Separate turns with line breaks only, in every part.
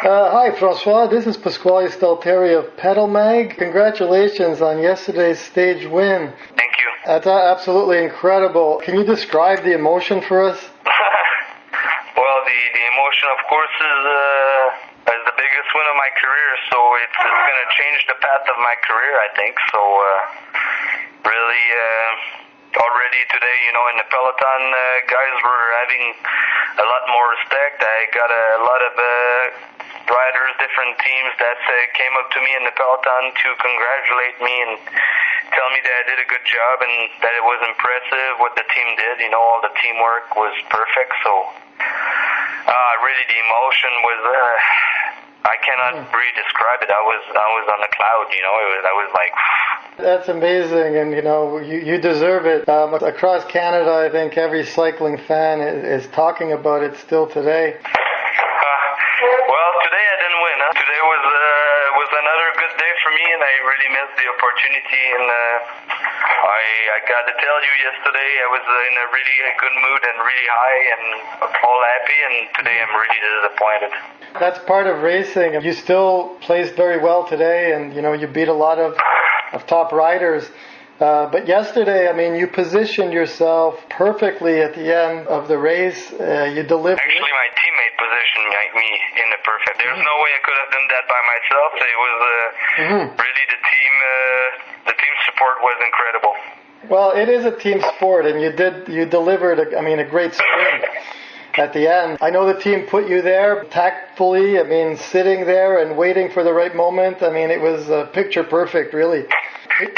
Hi, Francois. This is Pasquale Stalteri of Pedal Mag. Congratulations on yesterday's stage win.
Thank you.
That's absolutely incredible. Can you describe the emotion for us?
Well, the emotion, of course, is the biggest win of my career, so it's going to change the path of my career, I think. So, really, already today, in the peloton, guys were having a lot more respect. I got a lot of riders, different teams that came up to me in the peloton to congratulate me and tell me that I did a good job and that it was impressive what the team did. All the teamwork was perfect. So, really, the emotion was. I cannot really describe it. I was on a cloud. I was like.
That's amazing, and you deserve it. Across Canada, I think every cycling fan is talking about it still today.
Well, today I didn't win. Today was another good day for me, and I really missed the opportunity. And I got to tell you, yesterday I was in a really good mood and really high and all happy, and today I'm really disappointed.
That's part of racing. You still placed very well today, and you beat a lot of top riders. But yesterday, you positioned yourself perfectly at the end of the race. You delivered.
Actually, my teammate positioned me in the perfect. There's no way I could have done that by myself. It was really the team support was incredible.
Well, it is a team sport, and you delivered a great sprint at the end. I know the team put you there tactfully, sitting there and waiting for the right moment. It was picture perfect, really.
Yeah,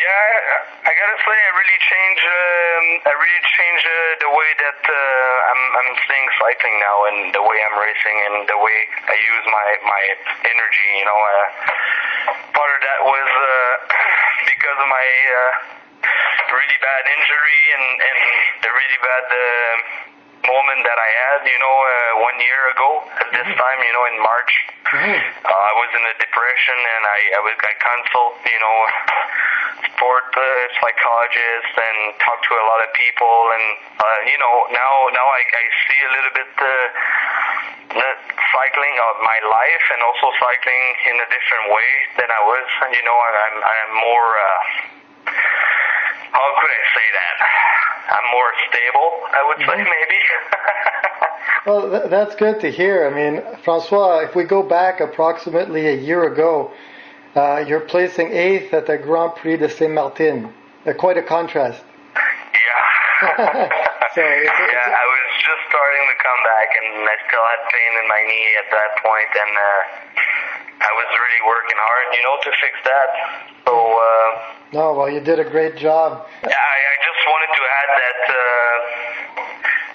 I gotta say, I really changed the way that I'm seeing cycling now, and the way I'm racing, and the way I use my energy. Part of that was because of my really bad injury and the really bad moment that I had, 1 year ago at this time, in March. I was in a depression, and I consult, sport psychologists and talk to a lot of people, and now I see a little bit the cycling of my life, and also cycling in a different way than I was. I'm more how could I say that? I'm more stable, I would say, maybe.
Well, that's good to hear. Francois, if we go back approximately a year ago, you're placing 8th at the Grand Prix de Saint-Martin. Quite a contrast.
Yeah. I was just starting to come back, and I still had pain in my knee at that point, and I was really working hard, to fix that. So.
No, well, you did a great job.
Yeah, I just wanted to add that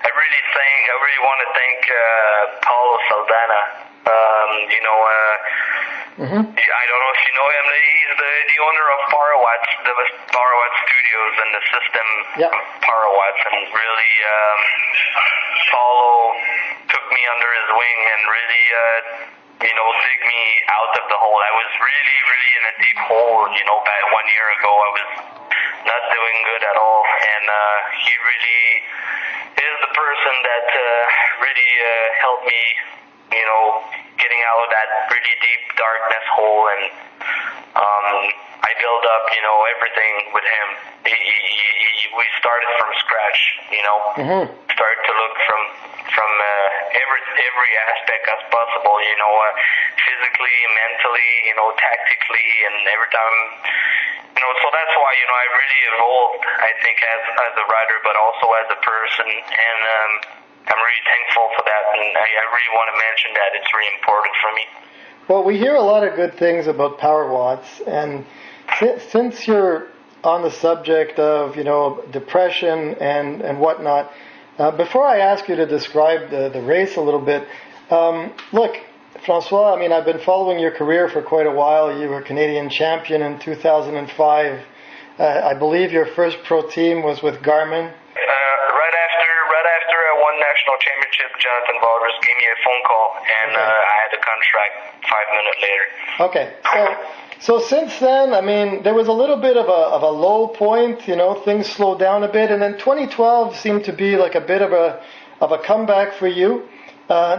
I really want to thank Paulo Saldana. I don't know if you know him. He's the owner of Parawatts, the Parawatts Studios, and the system Parawatts, and really Paulo took me under his wing and really dig me out of the hole. I was really, really in a deep hole, back 1 year ago. I was not doing good at all, and he really is the person that really helped me, getting out of that really deep darkness hole, and I built up, everything with him. We started from scratch, started to look from every aspect as possible, physically, mentally, tactically, and every time, so that's why, I really evolved, I think, as a rider, but also as a person, and I'm really thankful for that, and I really want to mention that. It's really important for me.
Well, we hear a lot of good things about Parawatts, and since you're on the subject of, depression and whatnot, before I ask you to describe the race a little bit, look, Francois, I've been following your career for quite a while. You were Canadian champion in 2005. I believe your first pro team was with Garmin.
Right after I won national championship, Jonathan Valders gave me a phone call, and I had a contract 5 minutes later.
Okay, so since then, there was a little bit of a low point. Things slowed down a bit, and then 2012 seemed to be like a bit of a comeback for you.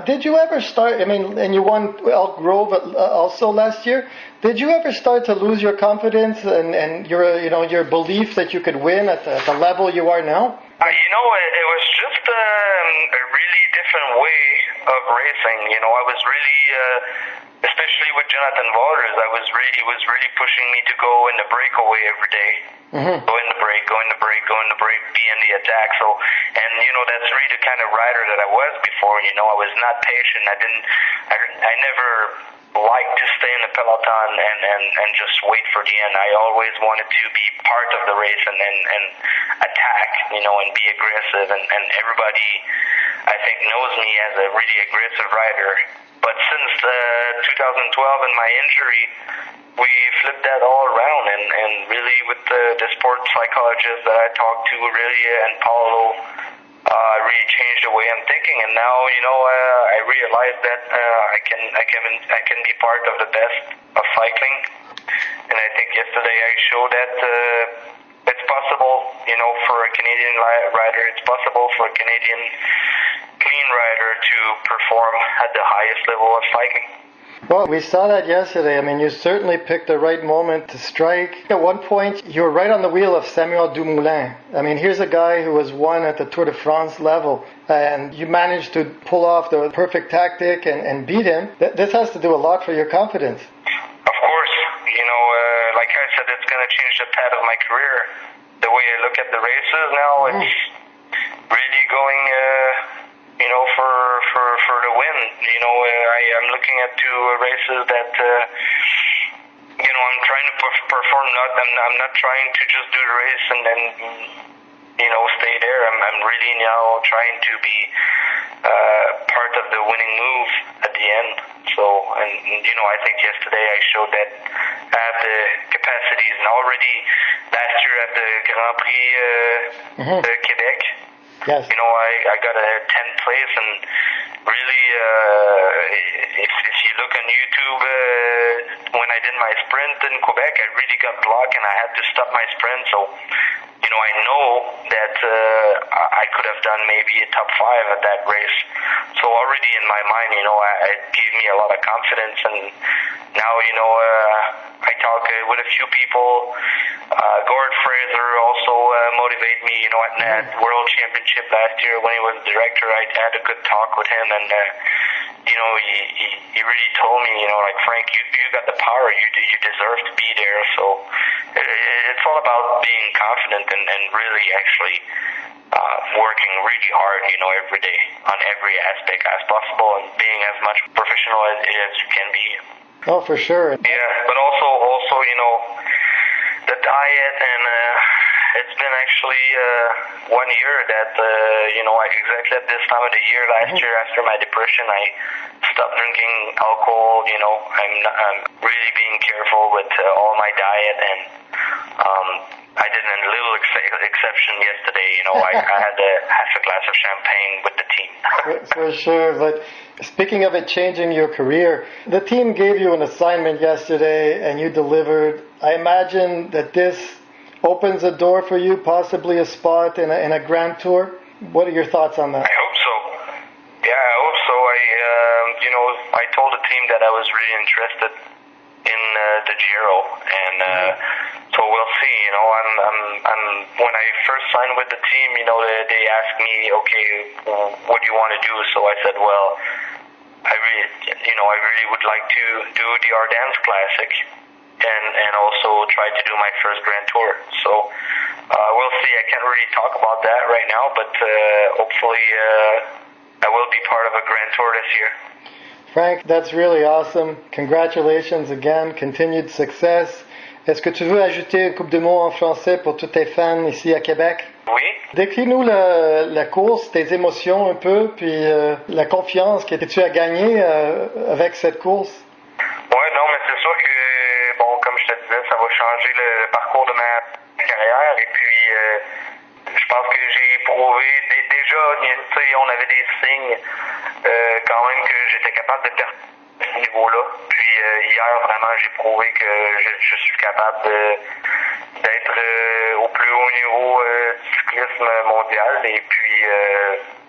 Did you ever start, I mean, and you won Elk Grove also last year, did you ever start to lose your confidence and your belief that you could win at the level you are now?
It was just a really different way of racing. I was really, especially with Jonathan Waters, he was really pushing me to go in the breakaway every day. Mm-hmm. Go in the break, be in the attack. So, and that's really the kind of rider that I was before. I was not patient. I never liked to stay in the peloton and just wait for the end. I always wanted to be part of the race and attack, and be aggressive. And everybody, I think, knows me as a really aggressive rider. But since 2012 and my injury, we flipped that all around, and really with the sports psychologist that I talked to, Aurelia and Paulo, really changed the way I'm thinking. And now, I realize that I can be part of the best of cycling. And I think yesterday I showed that it's possible, for a Canadian rider, it's possible for a Canadian clean rider to perform at the highest level of cycling.
Well, we saw that yesterday. I mean, you certainly picked the right moment to strike. At one point, you were right on the wheel of Samuel Dumoulin. I mean, here's a guy who has won at the Tour de France level, and you managed to pull off the perfect tactic and beat him. This has to do a lot for your confidence.
Of course. Like I said, it's going to change the path of my career. The way I look at the races now, it's really going... for the win. I'm looking at two races that, I'm trying to perform. I'm not trying to just do the race and then, stay there. I'm really now trying to be part of the winning move at the end. So, and I think yesterday I showed that I have the capacities, and already last year at the Grand Prix de Quebec.
Yes.
I got a 10th place, and really, if you look on YouTube, when I did my sprint in Quebec, I really got blocked, and I had to stop my sprint. So, I know that I could have done maybe a top 5 at that race. So already in my mind, it gave me a lot of confidence, and now, I talk with a few people. Gord Fraser also motivated me, at that World Championship last year when he was director. I had a good talk with him, and he really told me, like, Frank, you got the power, you deserve to be there. So it's all about being confident and really actually working really hard, every day on every aspect as possible, and being as much professional as you can be.
Oh, for sure.
Yeah, but also, the diet, and it's been actually 1 year that, exactly at this time of the year last year, after my depression, I stopped drinking alcohol. I'm really being careful with all my diet, and I did a little exception yesterday. I had half a glass of champagne with the team.
For sure, but speaking of it changing your career, the team gave you an assignment yesterday and you delivered. I imagine that this opens a door for you, possibly a spot in a Grand Tour. What are your thoughts on that?
I hope so. Yeah, I hope so. I told the team that I was really interested in the Giro, and so we'll see. When I first signed with the team, they asked me, okay, what do you want to do? So I said, well, I really would like to do the Ardennes Classic, and also try to do my first Grand Tour. So we'll see. I can't really talk about that right now, but hopefully I will be part of a Grand Tour this year.
Frank, that's really awesome. Congratulations again. Continued success. Est-ce que tu veux ajouter une couple de mots en français pour tous tes fans ici à Québec?
Oui.
Décris-nous la course, tes émotions un peu, puis la confiance que tu as gagnée avec cette course.
Ouais, non, mais c'est sûr que, comme je te disais, ça va changer le parcours de ma carrière. Et puis, je pense que j'ai prouvé déjà, on avait des signes quand même que j'étais capable de performer à ce niveau-là. Puis hier, vraiment, j'ai prouvé que je suis capable d'être au plus haut niveau du cyclisme mondial. Et puis,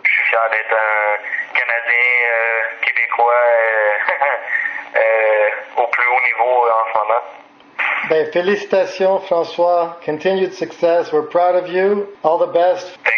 je suis fier d'être un Canadien québécois au plus haut niveau en ce moment.
Ben, félicitations, François. Continued success. We're proud of you. All the best.
Thank